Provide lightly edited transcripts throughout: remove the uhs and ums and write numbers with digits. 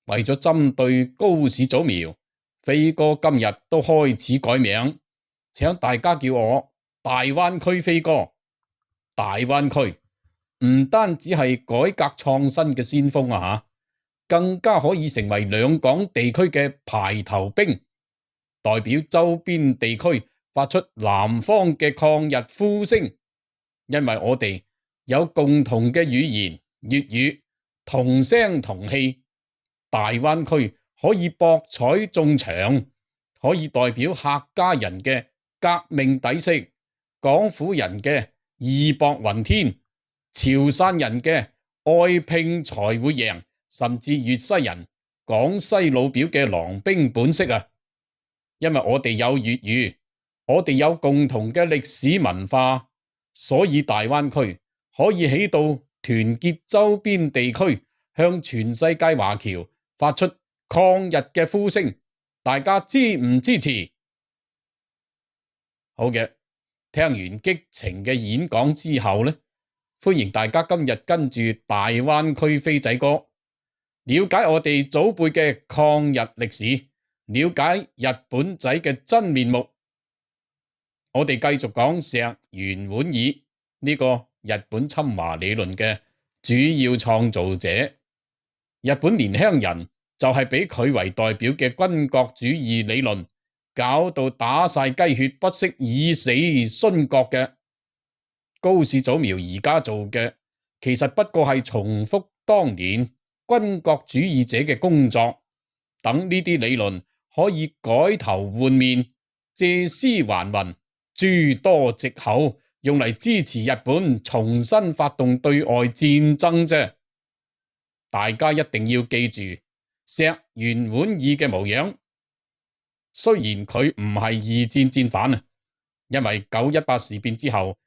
為咗針對高市早苗，飛哥今日都開始改名，請大家叫我大灣區飛哥。大灣區唔單止係改革創新嘅先鋒啊，更加可以成為兩港地區嘅排頭兵，代表周邊地區發出南方嘅抗日呼聲。因為我哋有共同嘅語言粵語，同聲同氣。大灣區可以博采眾長，可以代表客家人嘅革命底色，廣府人嘅義薄雲天，潮汕人嘅愛拼才會贏，甚至粵西人廣西老表嘅狼兵本色啊！因為我哋有粵語，我哋有共同嘅歷史文化，所以大灣區可以起到團結周邊地區，向全世界華僑發出抗日嘅呼聲，大家支唔支持？好嘅，聽完激情嘅演講之後呢，歡迎大家今日跟住大灣區飛仔哥，了解我哋祖輩嘅抗日歷史，了解日本仔嘅真面目。我哋繼續講石原莞爾呢個日本侵華理論嘅主要創造者。日本年輕人就係俾佢為代表嘅軍國主義理論搞到打晒雞血，不惜以死殉國嘅。高市早苗而家做嘅其實不過係重複當年軍國主義者嘅工作，等呢啲理論可以改頭換面，借屍還魂，諸多藉口用嚟支持日本重新發動對外戰爭啫。大家一定要記住石原莞爾嘅模樣。雖然佢唔係二戰戰犯啊，因為9·18事變之後，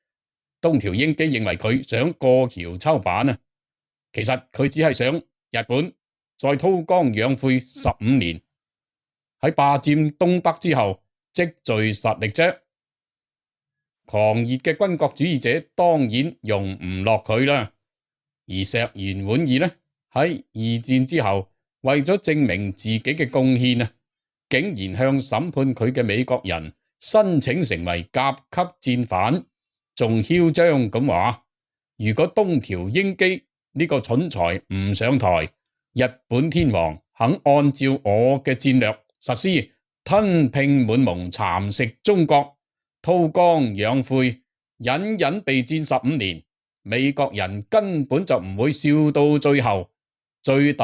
東條英機認為佢想過橋抽板啊。其實佢只係想日本再韜光養晦15年，喺霸佔東北之後積聚實力啫。狂熱嘅軍國主義者當然容唔落佢啦。而石原莞爾呢，喺二戰之後，為咗證明自己嘅貢獻啊，竟然向審判佢嘅美國人申請成為甲級戰犯，仲囂張咁話：如果東條英機呢個蠢材唔上台，日本天皇肯按照我嘅戰略實施吞併滿蒙，蠶食中國，韜光養晦，隱隱備戰15年，美國人根本就唔會笑到最後。最大